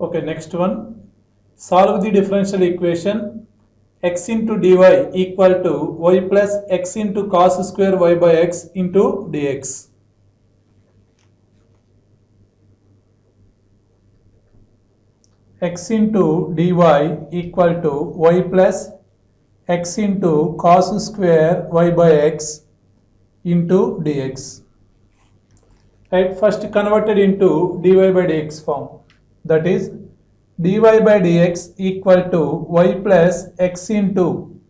Okay, next one. Solve the differential equation x into dy equal to y plus x into cos square y by x into dx. X into dy equal to y plus x into cos square y by x into dx. Right, first converted into dy by dx form, that is dy by dx equal to y plus x into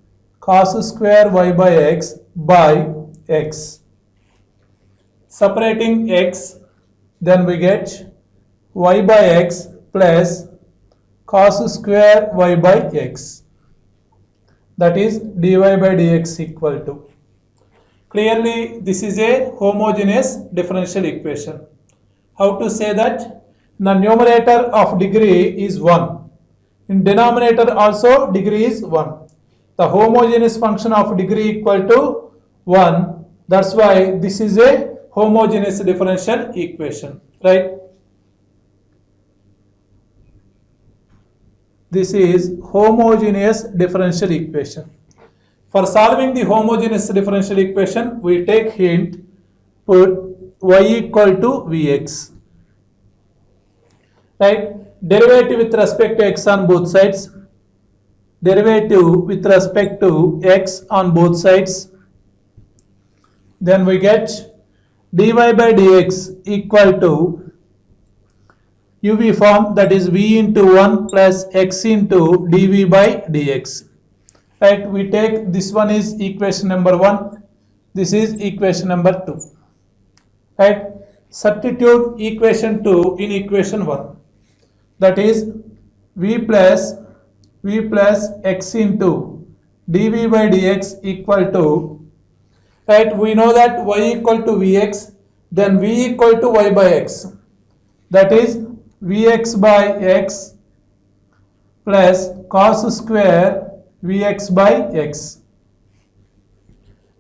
cos square y by x by x. Separating x, then we get y by x plus cos square y by x, that is dy by dx equal to. Clearly this is a homogeneous differential equation. How to say that? The numerator of degree is 1. In denominator also degree is 1. The homogeneous function of degree equal to 1. That's why this is a homogeneous differential equation, right? This is homogeneous differential equation. For solving the homogeneous differential equation, we take hint, put y equal to vx. Right? Derivative with respect to x on both sides. Derivative with respect to x on both sides. Then we get dy by dx equal to uv form, that is v into 1 plus x into dv by dx. Right, we take this one is equation number 1, this is equation number 2. Right, substitute equation 2 in equation 1, that is v plus x into dv by dx equal to, right, we know that y equal to vx, then v equal to y by x, that is vx by x plus cos square vx by x.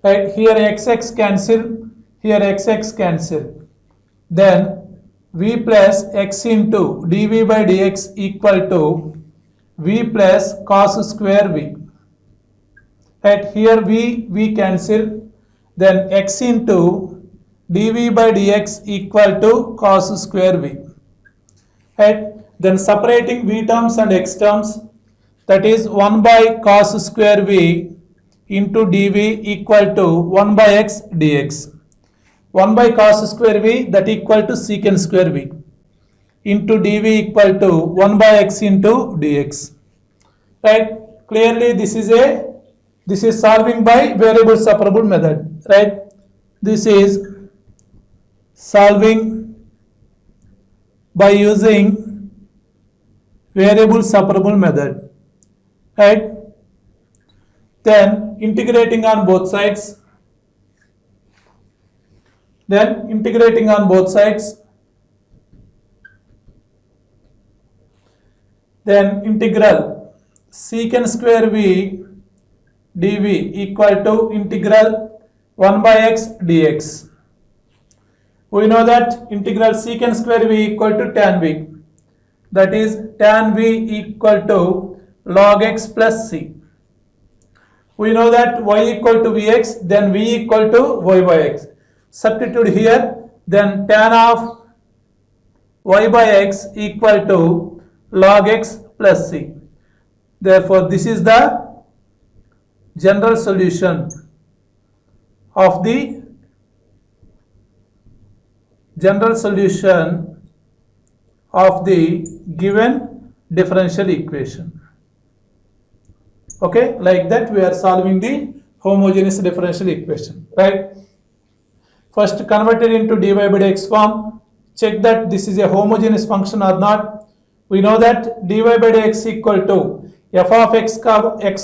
Right, here xx cancel, here xx cancel, then v plus x into dv by dx equal to v plus cos square v. Right, here v cancel, then x into dv by dx equal to cos square v. Right, then separating v terms and x terms, that is 1 by cos square v into dv equal to 1 by x dx. 1 by cos square v, that equal to secant square v, into dv equal to 1 by x into dx. Right, clearly this is solving by variable separable method. Right, this is solving by using variable separable method. Right, then integrating on both sides, then integral secant square v dv equal to integral 1 by x dx. We know that integral secant square v equal to tan v, that is tan v equal to log x plus c. We know that y equal to vx, then v equal to y by x. Substitute here, then tan of y by x equal to log x plus c. Therefore, this is the general solution of the given differential equation. Okay, like that we are solving the homogeneous differential equation, right? First convert it into dy by dx form, check that this is a homogeneous function or not. We know that dy by dx equal to f of x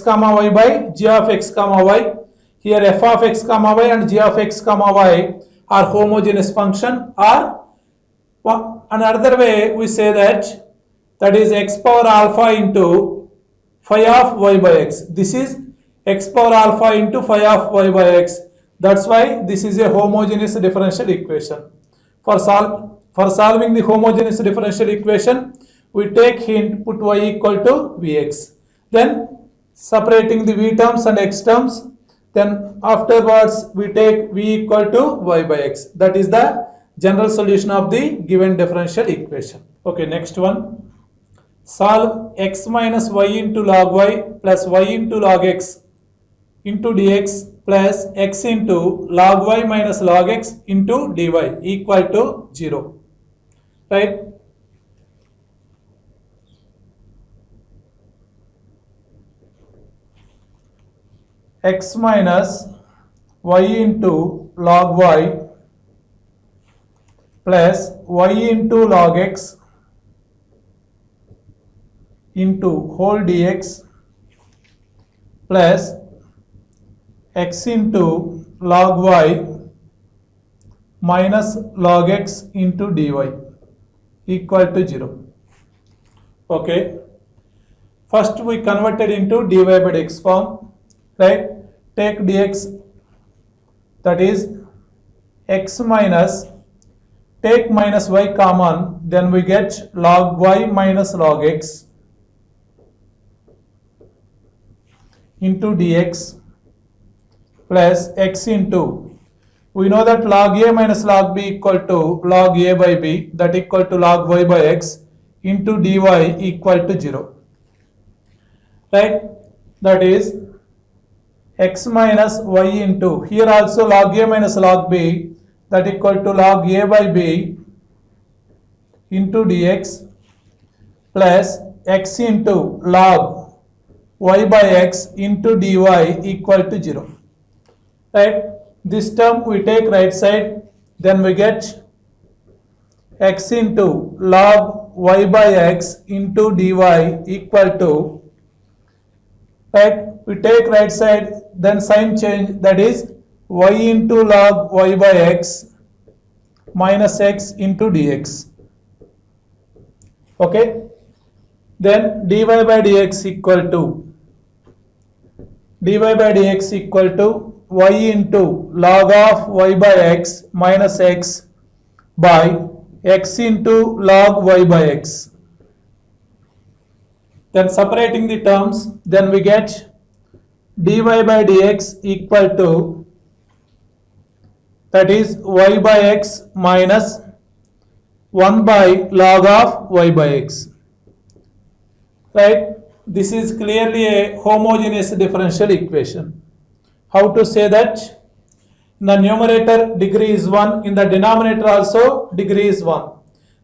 comma y by g of x comma y. Here f of x comma y and g of x comma y are homogeneous function, or another way we say that is x power alpha into phi of y by x. This is x power alpha into phi of y by x. That's why this is a homogeneous differential equation. For solving the homogeneous differential equation, we take hint, put y equal to Vx. Then separating the v terms and x terms, then afterwards we take v equal to y by x. That is the general solution of the given differential equation. Okay, next one. Solve x minus y into log y plus y into log x into dx plus x into log y minus log x into dy equal to 0. Right? X minus y into log y plus y into log x into whole dx plus x into log y minus log x into dy equal to 0. Okay. First we converted into dy by dx form, right? Take dx, that is x minus, take minus y common, then we get log y minus log x into dx plus x into, we know that log a minus log b equal to log a by b, that equal to log y by x into dy equal to 0. Right? That is x minus y into, here also log a minus log b, that equal to log a by b into dx plus x into log y by x into dy equal to 0. Right? This term we take right side, then we get x into log y by x into dy equal to, right? We take right side, then sign change, that is y into log y by x minus x into dx. Okay? Then dy by dx equal to, dy by dx equal to y into log of y by x minus x by x into log y by x. Then separating the terms, then we get dy by dx equal to, that is y by x minus 1 by log of y by x. Right? This is clearly a homogeneous differential equation. How to say that? In the numerator degree is 1, in the denominator also degree is 1.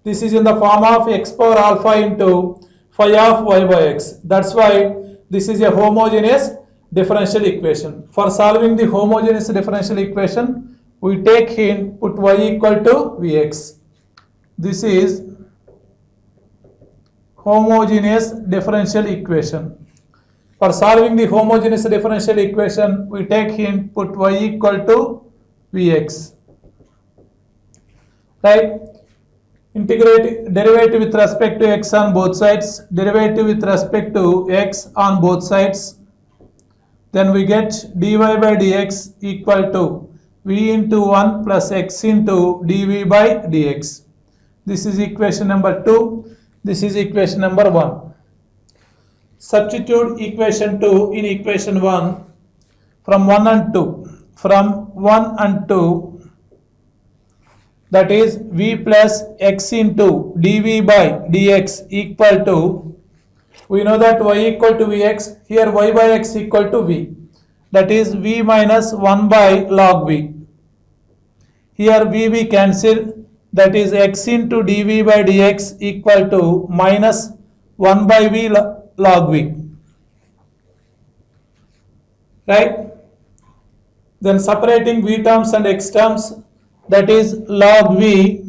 This is in the form of x power alpha into phi of y by x. That's why this is a homogeneous differential equation. For solving the homogeneous differential equation, we take hint, put y equal to Vx. This is homogeneous differential equation. For solving the homogeneous differential equation, we take hint, put y equal to Vx. Right? Integrate derivative with respect to x on both sides, derivative with respect to x on both sides. Then we get dy by dx equal to v into 1 plus x into dv by dx. This is equation number 2. This is equation number 1. Substitute equation 2 in equation 1 from 1 and 2. From 1 and 2, that is v plus x into dv by dx equal to, we know that y equal to vx, here y by x equal to v, that is v minus 1 by log v. Here v cancel, that is x into dv by dx equal to minus 1 by v log v. Right? Then separating v terms and x terms, that is log v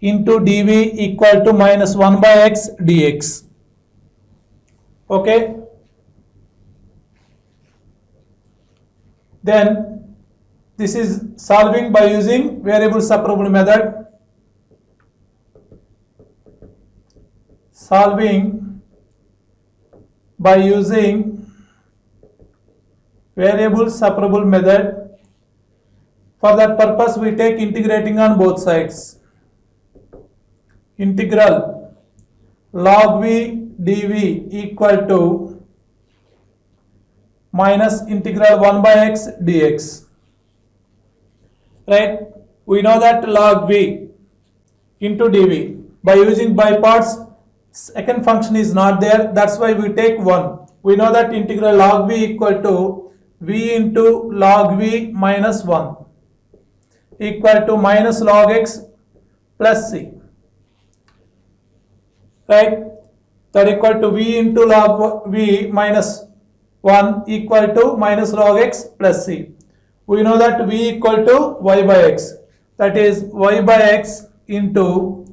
into dv equal to minus 1 by x dx. Okay? Then this is solving by using variable separable method. Solving by using variable separable method. For that purpose, we take integrating on both sides. Integral log v dv equal to minus integral 1 by x dx. Right? We know that log v into dv. By using by parts, second function is not there. That's why we take 1. We know that integral log v equal to v into log v minus 1 equal to minus log x plus c. Right? That equal to v into log v minus 1 equal to minus log x plus c. We know that v equal to y by x. That is y by x into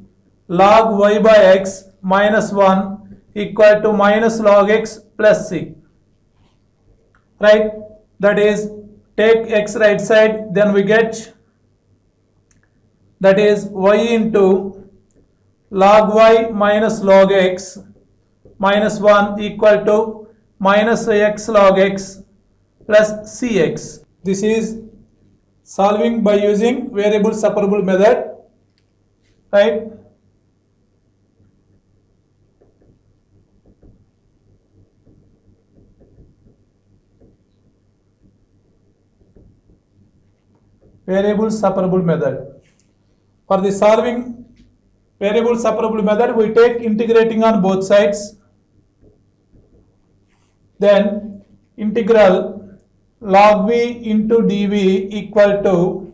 log y by x minus 1 equal to minus log x plus c. Right? That is, take x right side, then we get, that is y into log y minus log x minus 1 equal to minus x log x plus cx. This is solving by using variable separable method. Right? Variable separable method. For the solving variable separable method, we take integrating on both sides. Then integral log v into dv equal to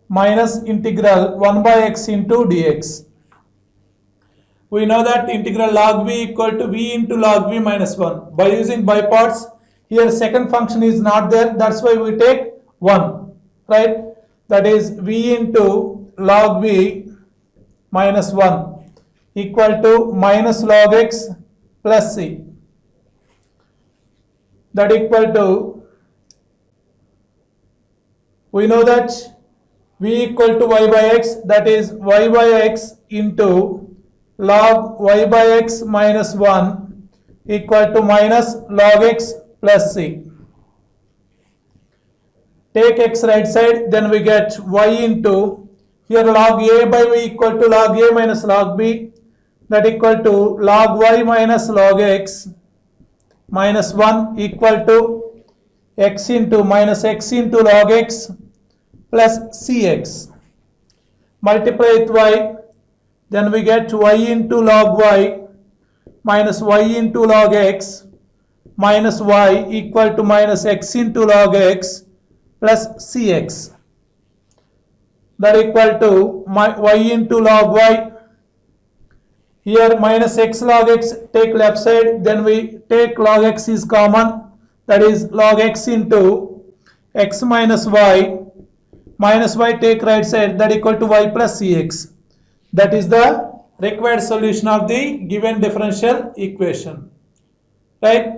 minus integral 1 by x into dx. We know that integral log v equal to v into log v minus 1. By using by parts, here second function is not there. That's why we take 1. Right? That is v into log v minus 1 equal to minus log x plus c. That equal to, we know that v equal to y by x, that is y by x into log y by x minus 1 equal to minus log x plus c. Take x right side, then we get y into, here log a by v equal to log a minus log b, that equal to log y minus log x minus 1 equal to x into minus x into log x plus cx. Multiply with y, then we get y into log y minus y into log x minus y equal to minus x into log x plus cx. That equal to y into log y. Here minus x log x, take left side, then we take log x is common, that is log x into x minus y take right side, that equal to y plus cx. That is the required solution of the given differential equation. Right?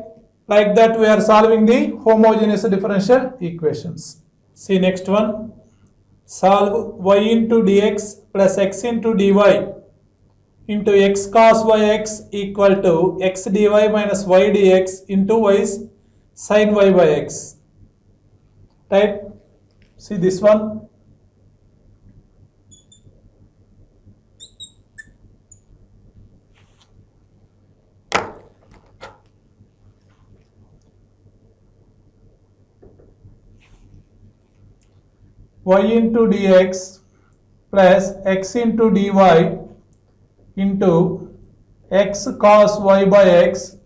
Like that we are solving the homogeneous differential equations. See next one. Solve y into dx plus x into dy into x cos yx equal to x dy minus y dx into y sin y by x. Right? See this one. Y into dx plus x into dy into x cos y by x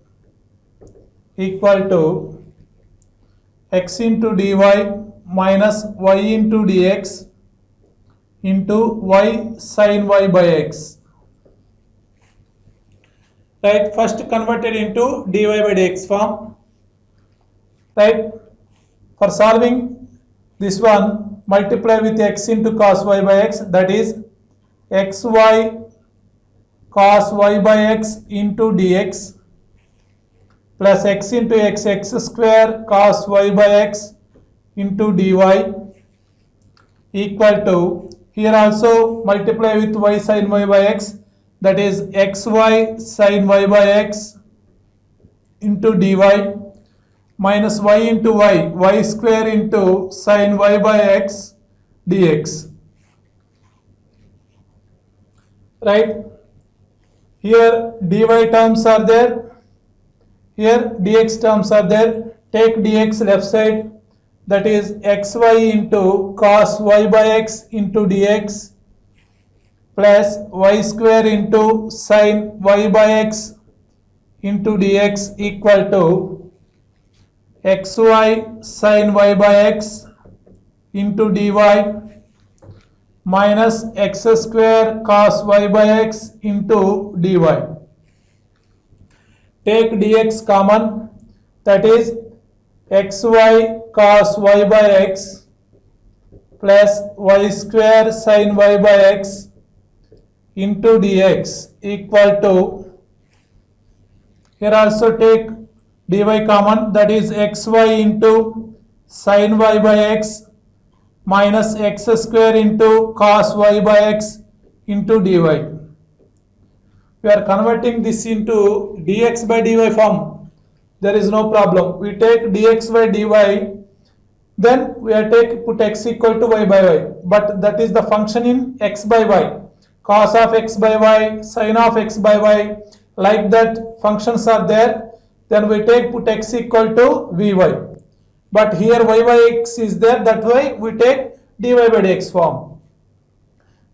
equal to x into dy minus y into dx into y sin y by x. Right? First converted into dy by dx form. Right? For solving this one, multiply with x into cos y by x, that is xy cos y by x into dx plus x into x square cos y by x into dy equal to, here also multiply with y sin y by x, that is xy sin y by x into dy minus y into y square into sin y by x dx. Right? Here dy terms are there, here dx terms are there. Take dx left side, that is xy into cos y by x into dx plus y square into sin y by x into dx equal to xy sin y by x into dy minus x square cos y by x into dy. Take dx common, that is xy cos y by x plus y square sin y by x into dx equal to, here also take dy common, that is xy into sin y by x minus x square into cos y by x into dy. We are converting this into dx by dy form. There is no problem. We take dx by dy, then we are put x equal to y by y, but that is the function in x by y. Cos of x by y, sin of x by y, like that functions are there. Then we put x equal to vy. But here y by x is there, that way we take dy by dx form.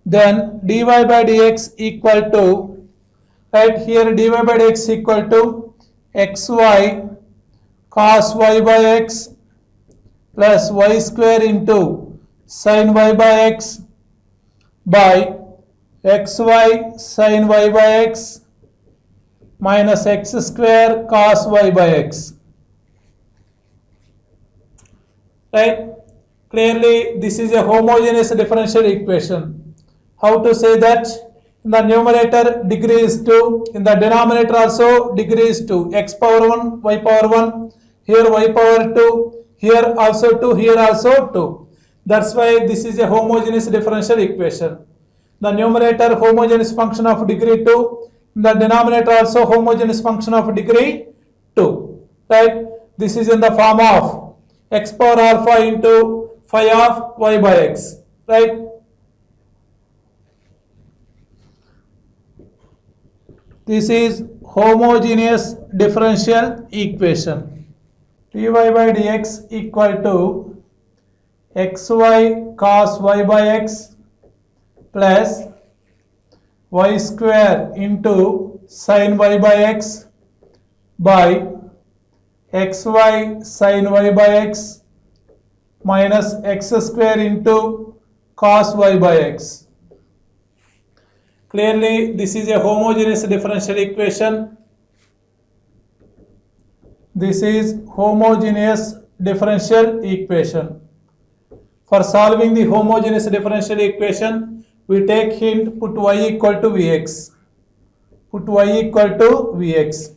Then dy by dx equal to, right here dy by dx equal to xy cos y by x plus y square into sin y by x by xy sin y by x minus x square cos y by x. Right? Clearly this is a homogeneous differential equation. How to say that? In the numerator degree is 2, in the denominator also degree is 2, x power 1, y power 1, here y power 2, here also 2, here also 2. That's why this is a homogeneous differential equation. The numerator homogeneous function of degree 2, in the denominator also homogeneous function of degree 2. Right? This is in the form of x power alpha into phi of y by x, right? This is homogeneous differential equation. dy by dx equal to xy cos y by x plus y square into sin y by x by xy sin y by x minus x square into cos y by x. Clearly this is a homogeneous differential equation. This is homogeneous differential equation. For solving the homogeneous differential equation, we take hint, put y equal to vx. Put y equal to vx.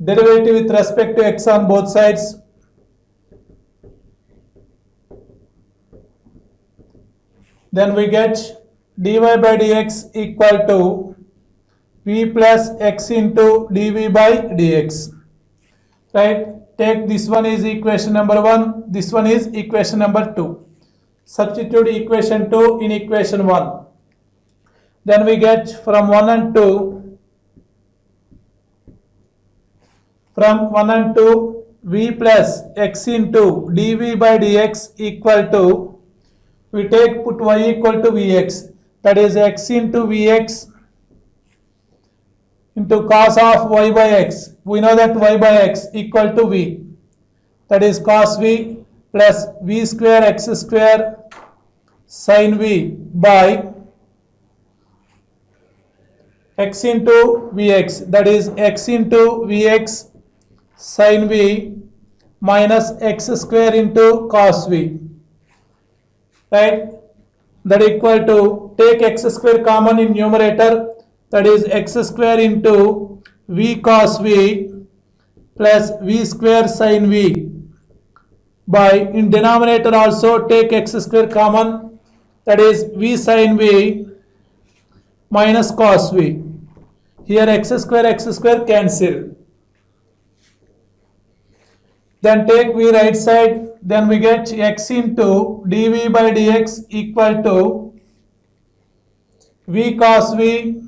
Derivative with respect to x on both sides. Then we get dy by dx equal to v plus x into dv by dx. Right? Take this one is equation number 1, this one is equation number 2. Substitute equation 2 in equation 1. Then we get from 1 and 2, from 1 and 2, v plus x into dv by dx equal to, we take put y equal to vx, that is x into vx into cos of y by x. We know that y by x equal to v, that is cos v plus v square x square sin v by x into vx, that is x into vx sin v minus x square into cos v. Right? That equal to, take x square common in numerator, that is x square into v cos v plus v square sin v by, in denominator also take x square common, that is v sin v minus cos v. Here x square cancel. Then take v right side, then we get x into dv by dx equal to v cos v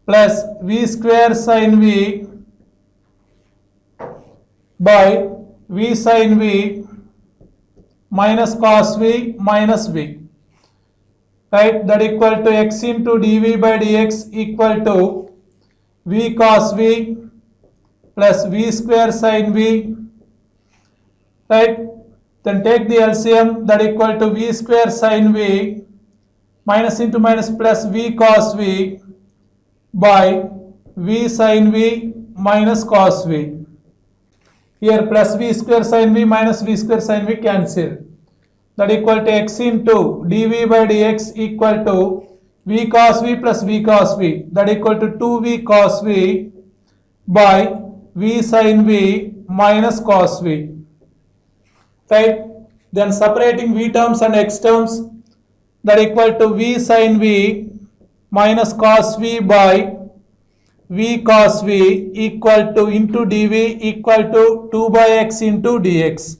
plus v square sin v by v sin v minus cos v minus v, right? That equal to x into dv by dx equal to v cos v plus v square sin v, right? Then take the LCM, that equal to v square sin v minus into minus plus v cos v by v sin v minus cos v. Here plus v square sin v minus v square sin v cancel. That equal to x into dv by dx equal to v cos v plus v cos v, that equal to 2v cos v by v sin v minus cos v, right? Then separating v terms and x terms, that equal to v sin v minus cos v by v cos v equal to into dv equal to 2 by x into dx.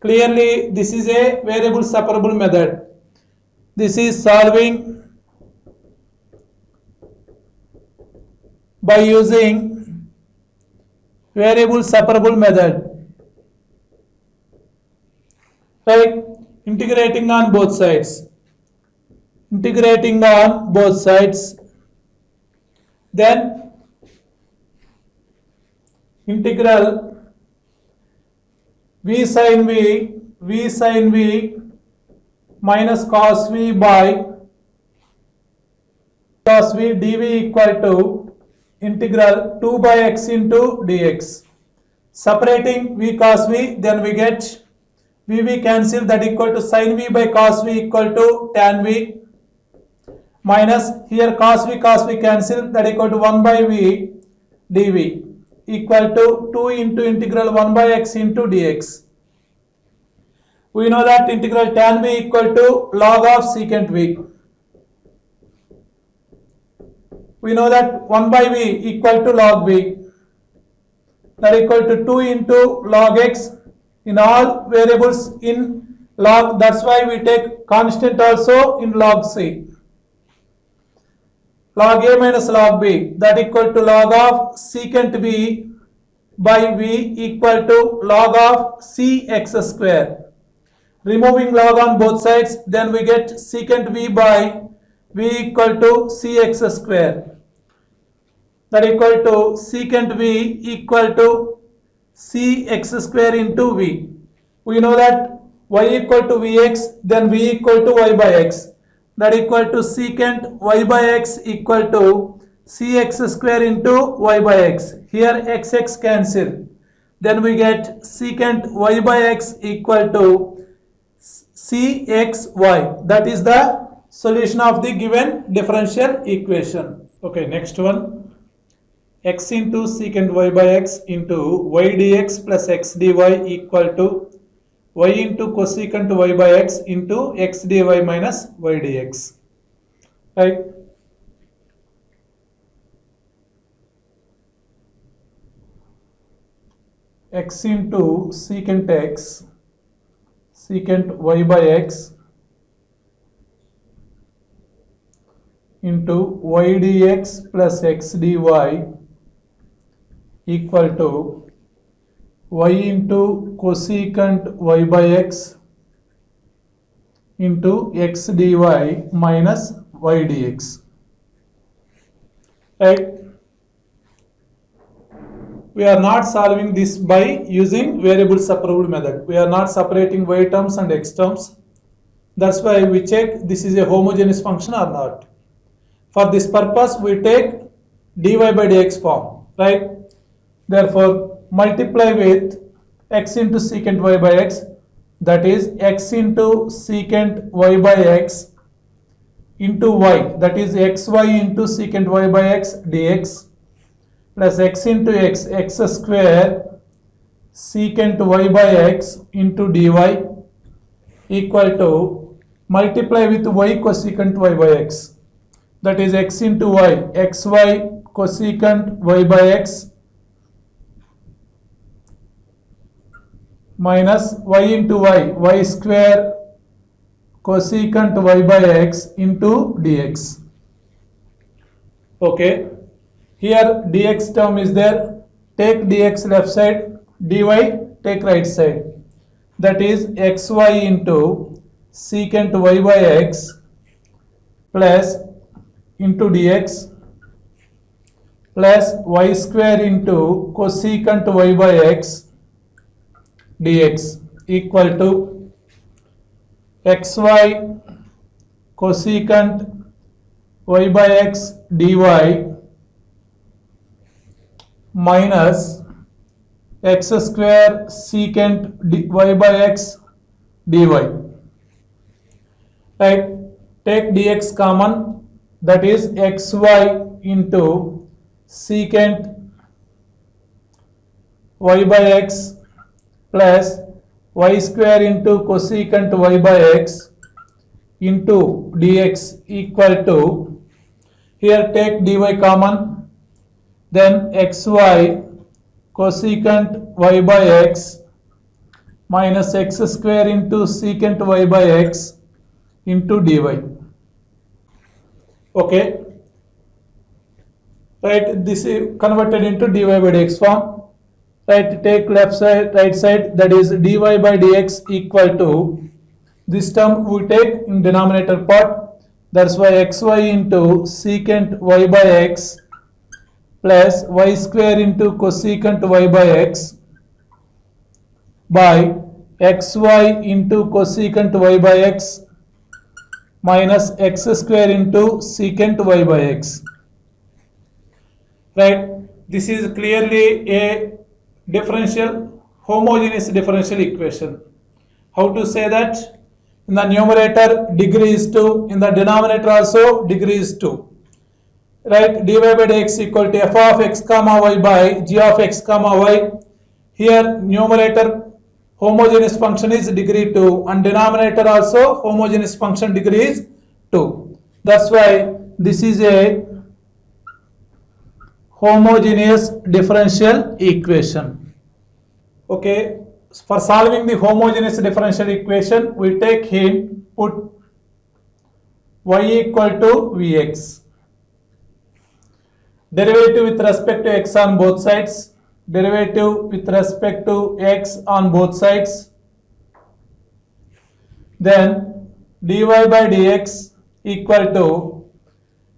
Clearly this is a variable separable method. This is solving by using variable separable method, right? Integrating on both sides. Integrating on both sides, then integral v sin v minus cos v by cos v dv equal to integral 2 by x into dx. Separating v cos v, then we get v cancel, that equal to sin v by cos v equal to tan v minus here cos v cancel, that equal to 1 by v dv equal to 2 into integral 1 by x into dx. We know that integral tan v equal to log of secant v. We know that 1 by v equal to log v, that equal to 2 into log x. In all variables in log, that's why we take constant also in log c. Log a minus log b, that equal to log of secant v by v equal to log of c x square. Removing log on both sides, then we get secant v by v equal to c x square, that equal to secant v equal to c x square into v. We know that y equal to vx, then v equal to y by x, that equal to secant y by x equal to cx square into y by x. Here x cancel, then we get secant y by x equal to cxy. That is the solution of the given differential equation. Okay, next one. X into secant y by x into y dx plus x dy equal to y into cosecant y by x into x dy minus y dx, right? X into secant x, secant y by x into y dx plus x dy equal to y into cosecant y by x into x dy minus y dx, right? We are not solving this by using variable separable method. We are not separating y terms and x terms. That's why we check this is a homogeneous function or not. For this purpose, we take dy by dx form, right? Therefore, multiply with x into secant y by x, that is x into secant y by x into y, that is xy into secant y by x dx, plus x into x, x square secant y by x into dy equal to multiply with y cosecant y by x, that is x into y, xy cosecant y by x minus y into y square cosecant y by x into dx. Okay. Here dx term is there. Take dx left side, dy take right side. That is xy into secant y by x plus into dx plus y square into cosecant y by x dx equal to xy cosecant y by x dy minus x square secant y by x dy. Right, take dx common, that is xy into secant y by x plus y square into cosecant y by x into dx equal to, here take dy common, then xy cosecant y by x minus x square into secant y by x into dy. Okay, right, this is converted into dy by dx form. Right, take left side, right side, that is dy by dx equal to, this term we take in denominator part, that's why xy into secant y by x plus y square into cosecant y by x by xy into cosecant y by x minus x square into secant y by x. Right, this is clearly a differential, homogeneous differential equation. How to say that? In the numerator degree is 2, in the denominator also degree is 2. Right, dy by dx equal to f of x comma y by g of x comma y. Here numerator homogeneous function is degree 2 and denominator also homogeneous function degree is 2. That's why this is a homogeneous differential equation. Okay, for solving the homogeneous differential equation, we take hint, put y equal to vx, derivative with respect to x on both sides, derivative with respect to x on both sides, then dy by dx equal to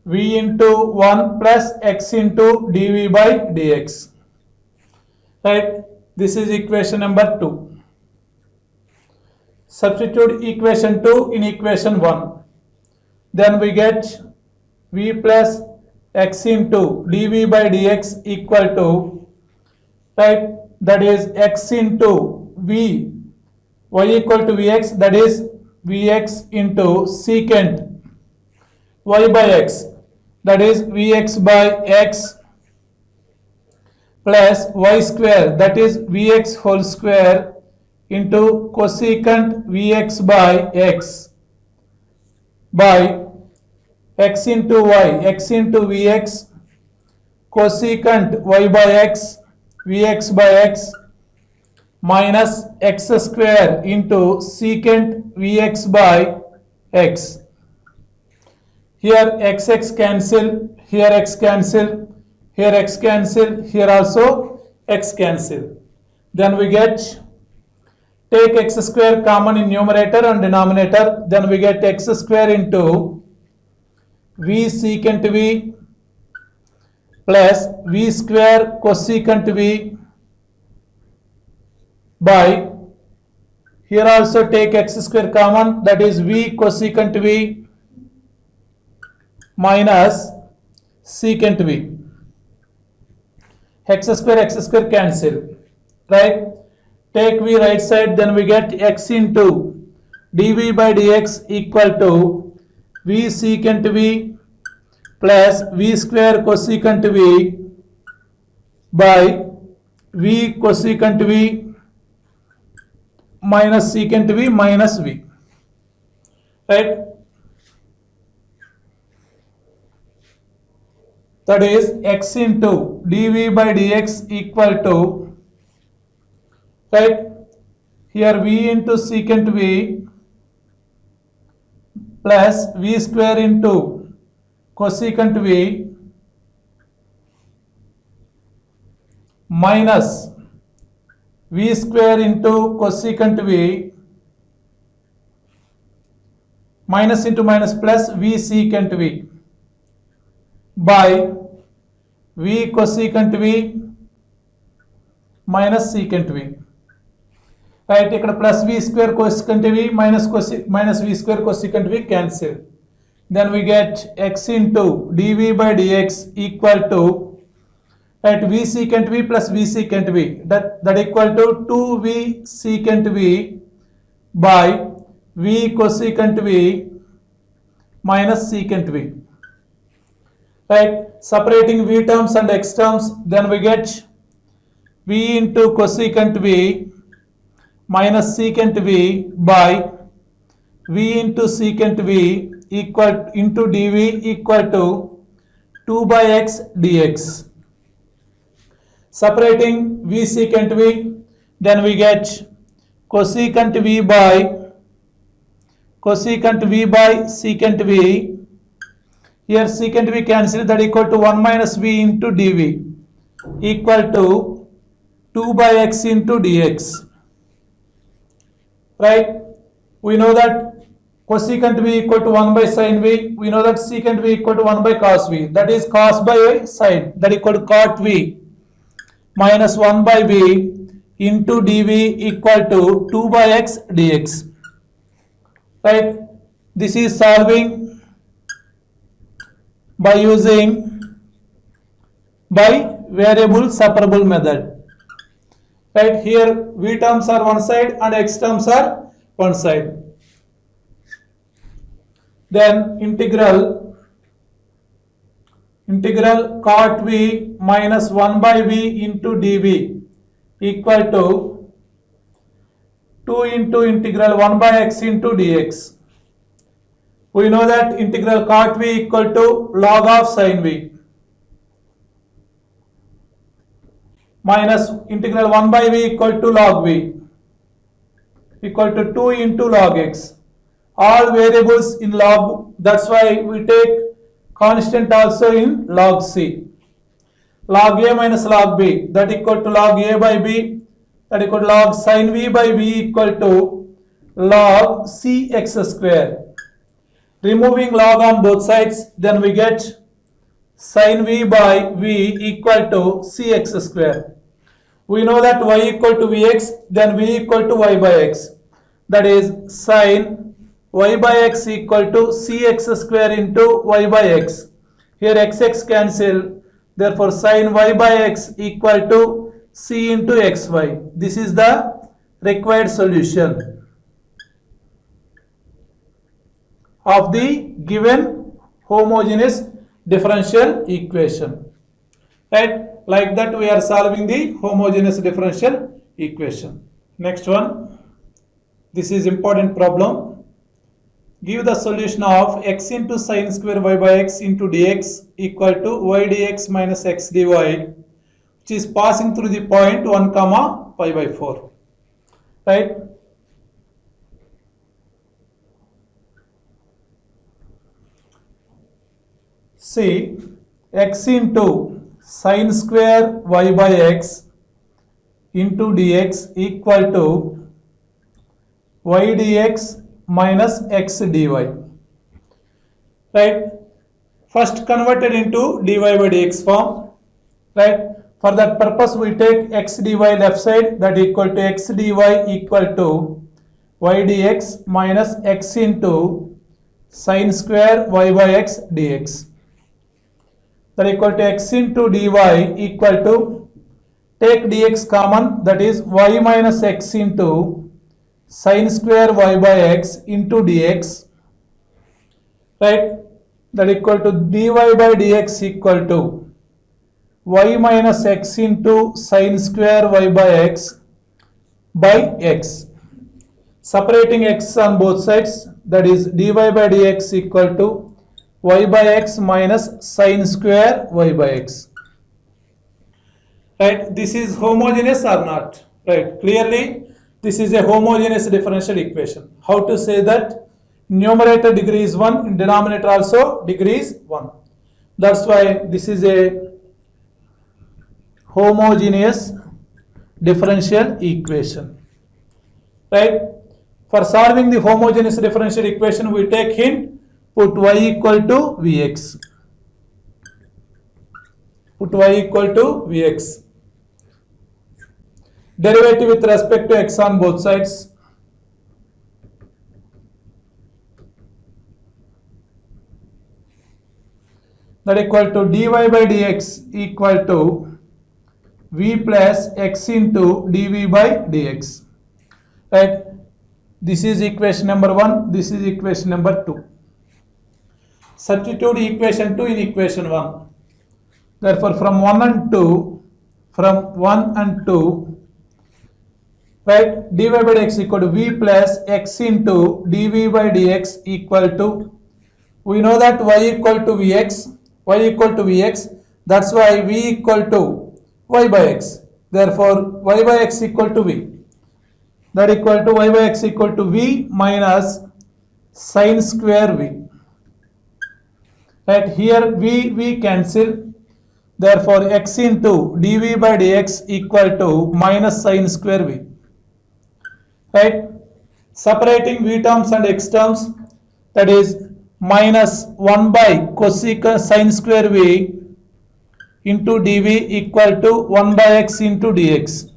v into 1 plus x into dv by dx. Right, this is equation number 2. Substitute equation 2 in equation 1. Then we get v plus x into dv by dx equal to, right, that is x into v, y equal to vx, that is vx into secant y by x, that is vx by x plus y square, that is vx whole square into cosecant vx by x by x into y, x into vx cosecant y by x vx by x minus x square into secant vx by x. Here x cancel, here x cancel, here x cancel, here also x cancel. Then we get, take x square common in numerator and denominator, then we get x square into v secant v plus v square cosecant v by, here also take x square common, that is v cosecant v minus secant v. X square cancel. Right, take v right side, then we get x into dv by dx equal to v secant v plus v square cosecant v by v cosecant v minus secant v minus v. Right, that is x into dv by dx equal to, right, here v into secant v plus v square into cosecant v minus v square into cosecant v minus into minus plus v secant v by v cosecant v minus secant v. Right, ikkada plus v square cosecant v minus v square cosecant v cancel. Then we get x into dv by dx equal to, right, v secant v plus v secant v, that equal to 2v secant v by v cosecant v minus secant v. Right, separating v terms and x terms, then we get v into cosecant v minus secant v by v into secant v equal into dv equal to 2 by x dx. Separating v secant v, then we get cosecant v by secant v. Here secant v cancel, that equal to 1 minus v into dv equal to 2 by x into dx. Right, we know that cosecant v equal to 1 by sin v. We know that secant v equal to 1 by cos v, that is cos by sin, that equal to cot v minus 1 by v into dv equal to 2 by x dx. Right, this is solving by using variable separable method. Right, here v terms are one side and x terms are one side. Then integral cot v minus 1 by v into dv equal to 2 into integral 1 by x into dx. We know that integral cot v equal to log of sin v minus integral 1 by v equal to log v equal to 2 into log x. All variables in log, that's why we take constant also in log c. Log a minus log b, that equal to log a by b, that equal to log sin v by v equal to log cx square. Removing log on both sides, then we get sin v by v equal to cx square. We know that y equal to vx, then v equal to y by x, that is sin y by x equal to cx square into y by x. Here xx cancel, therefore sin y by x equal to c into xy. This is the required solution of the given homogeneous differential equation. Right, like that we are solving the homogeneous differential equation. Next one, this is important problem. Give the solution of x into sin square y by x into dx equal to y dx minus x dy, which is passing through the point 1 comma pi by 4. Right, see, x into sin square y by x into dx equal to y dx minus x dy. Right, first converted into dy by dx form. Right, for that purpose we take x dy left side, that equal to x dy equal to y dx minus x into sin square y by x dx, that equal to x into dy equal to, take dx common, that is y minus x into sin square y by x into dx. Right, that equal to dy by dx equal to y minus x into sin square y by x by x. Separating x on both sides, that is dy by dx equal to y by x minus sin square y by x. Right, this is homogeneous or not? Right, clearly this is a homogeneous differential equation. How to say that? Numerator degree is 1, in denominator also degree is 1. That's why this is a homogeneous differential equation. Right? For solving the homogeneous differential equation, we take hint, put y equal to Vx. Put y equal to Vx. Derivative with respect to x on both sides. That equal to dy by dx equal to v plus x into dv by dx. Right? This is equation number 1. This is equation number 2. Substitute equation 2 in equation 1. Therefore, from 1 and 2, right, dy by dx equal to v plus x into dv by dx equal to, we know that y equal to vx, that's why v equal to y by x. Therefore, y by x equal to v. That equal to y by x equal to v minus sine square v. Right, here v cancel. Therefore, x into dv by dx equal to minus sine square v. Right, separating v terms and x terms, that is minus 1 by cosecant sine square v into dv equal to 1 by x into dx.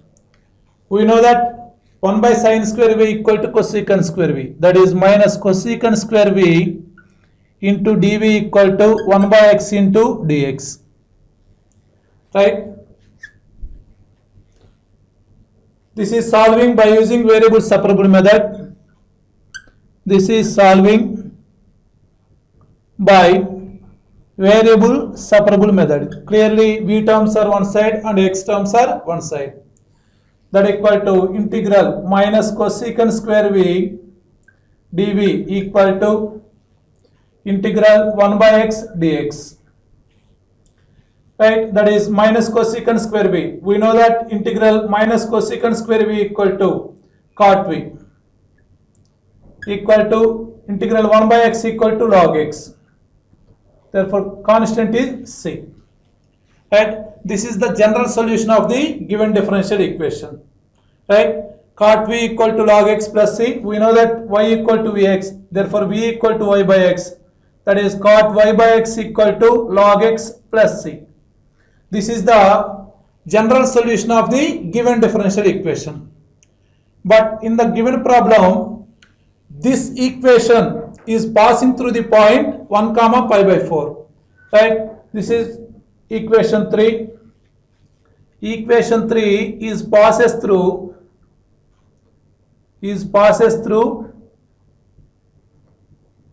We know that 1 by sine square v equal to cosecant square v, that is minus cosecant square v into dv equal to 1 by x into dx. Right? This is solving by using variable separable method. This is solving by variable separable method. Clearly v terms are one side and x terms are one side. That equal to integral minus cosecant square v dv equal to integral 1 by x dx. Right, that is minus cosecant square v. We know that integral minus cosecant square v equal to cot v equal to integral 1 by x equal to log x. Therefore, constant is c. Right, this is the general solution of the given differential equation. Right, cot v equal to log x plus c. We know that y equal to vx. Therefore, v equal to y by x. That is cot y by x equal to log x plus c. This is the general solution of the given differential equation. But in the given problem, this equation is passing through the point 1 comma pi by 4. Right? This is equation 3. Equation 3 is passes through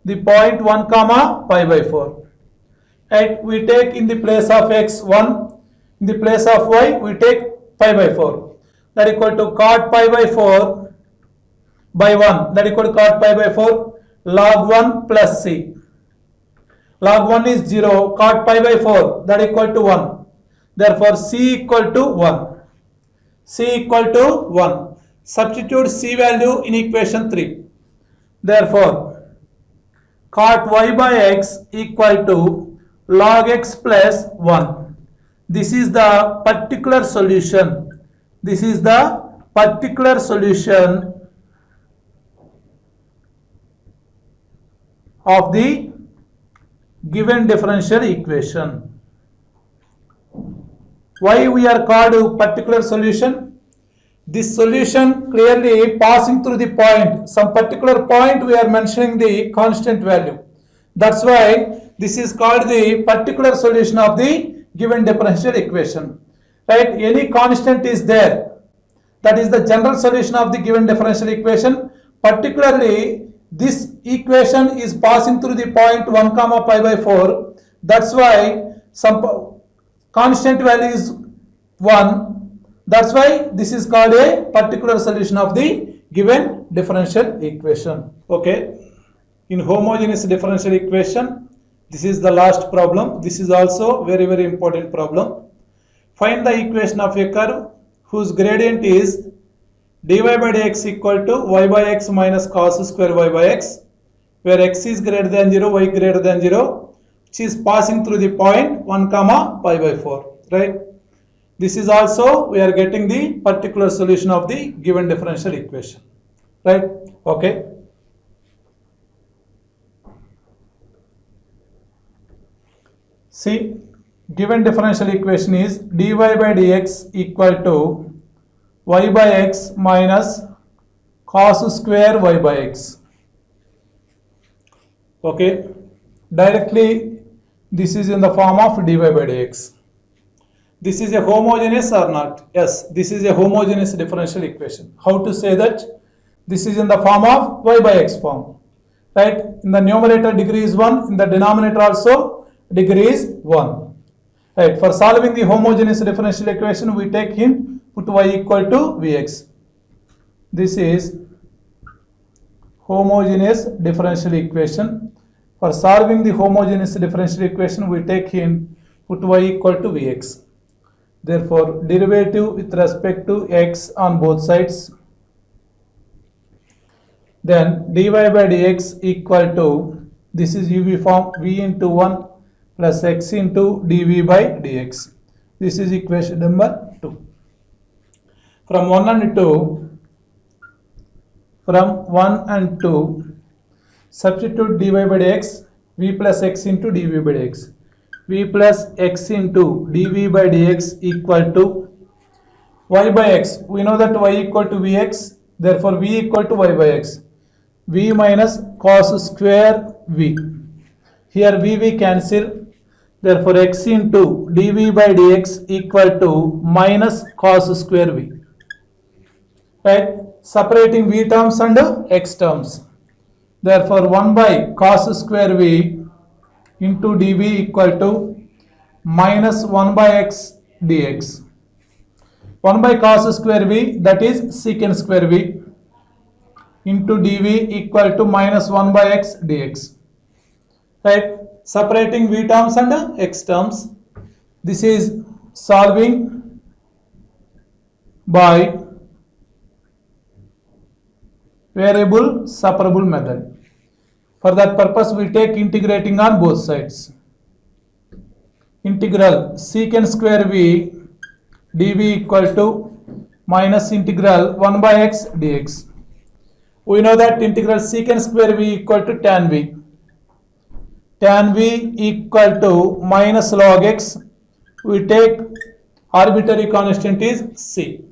the point 1 comma pi by 4. Right, we take in the place of x 1, in the place of y we take pi by 4. That equal to cot pi by 4 by 1. That equal to cot pi by 4 log 1 plus c. Log 1 is 0, cot pi by 4, that equal to 1. Therefore, c equal to 1. C equal to 1. Substitute c value in equation 3. Therefore, cot y by x equal to log x plus 1. This is the particular solution. This is the particular solution of the given differential equation. Why we are called particular solution? This solution clearly passing through the point, some particular point we are mentioning the constant value. That's why this is called the particular solution of the given differential equation. Right? Any constant is there. That is the general solution of the given differential equation. Particularly, this equation is passing through the point 1 comma pi by 4. That's why some constant value is 1. That's why this is called a particular solution of the given differential equation. Okay. In homogeneous differential equation, this is the last problem. This is also very, very important problem. Find the equation of a curve whose gradient is dy by dx equal to y by x minus cos square y by x, where x is greater than 0, y greater than 0, which is passing through the point 1 comma pi by 4. Right? This is also we are getting the particular solution of the given differential equation, right? Okay. See, given differential equation is dy by dx equal to y by x minus cos square y by x. Okay, directly this is in the form of dy by dx. This is a homogeneous or not? Yes, this is a homogeneous differential equation. How to say that? This is in the form of y by x form, right? In the numerator degree is 1, in the denominator also degree is 1, right? For solving the homogeneous differential equation, we take hint, put y equal to vx. This is homogeneous differential equation. For solving the homogeneous differential equation, we take hint, put y equal to vx. Therefore, derivative with respect to x on both sides. Then dy by dx equal to, this is uv form, v into 1 plus x into dv by dx. This is equation number 2. From 1 and 2, substitute dy by dx, v plus x into dv by dx. V plus x into dv by dx equal to y by x. We know that y equal to vx, therefore v equal to y by x. V minus cos square v. Here v cancel, therefore x into dv by dx equal to minus cos square v. Right? Separating v terms and x terms. Therefore 1 by cos square v into dv equal to minus 1 by x dx. 1 by cos square v, that is secant square v, into dv equal to minus 1 by x dx. Right? Separating v terms and x terms. This is solving by variable separable method. For that purpose, we take integrating on both sides. Integral secant square v dv equal to minus integral 1 by x dx. We know that integral secant square v equal to tan v. Tan v equal to minus log x. We take arbitrary constant is c.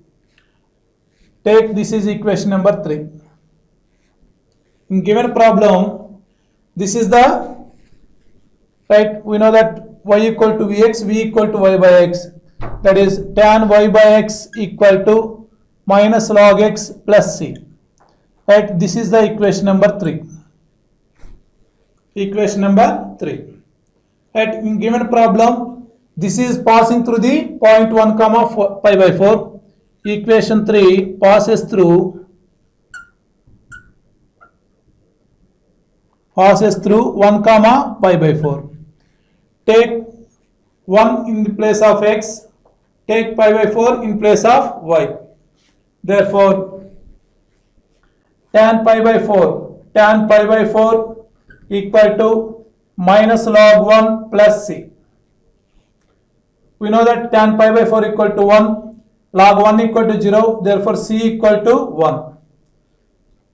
Take this is equation number 3. In given problem, this is the, right, we know that y equal to vx, v equal to y by x. That is tan y by x equal to minus log x plus c. Right, this is the equation number 3. Equation number 3. Right, in given problem, this is passing through the point 1 comma pi by 4. Equation 3 passes through 1 comma pi by 4. Take 1 in the place of x, take pi by 4 in place of y. Therefore, tan pi by 4 equal to minus log 1 plus c. We know that tan pi by 4 equal to 1, log 1 equal to 0, therefore c equal to 1.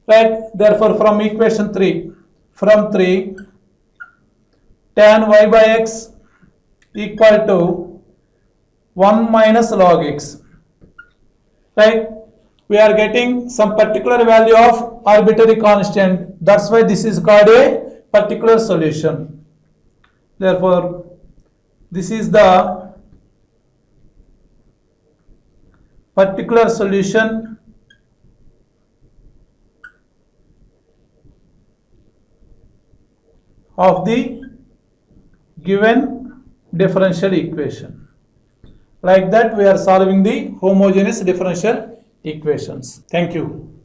Right? Therefore, from equation 3, tan y by x equal to 1 minus log x. Right? We are getting some particular value of arbitrary constant. That's why this is called a particular solution. Therefore, this is the particular solution of the given differential equation. Like that, we are solving the homogeneous differential equations. Thank you.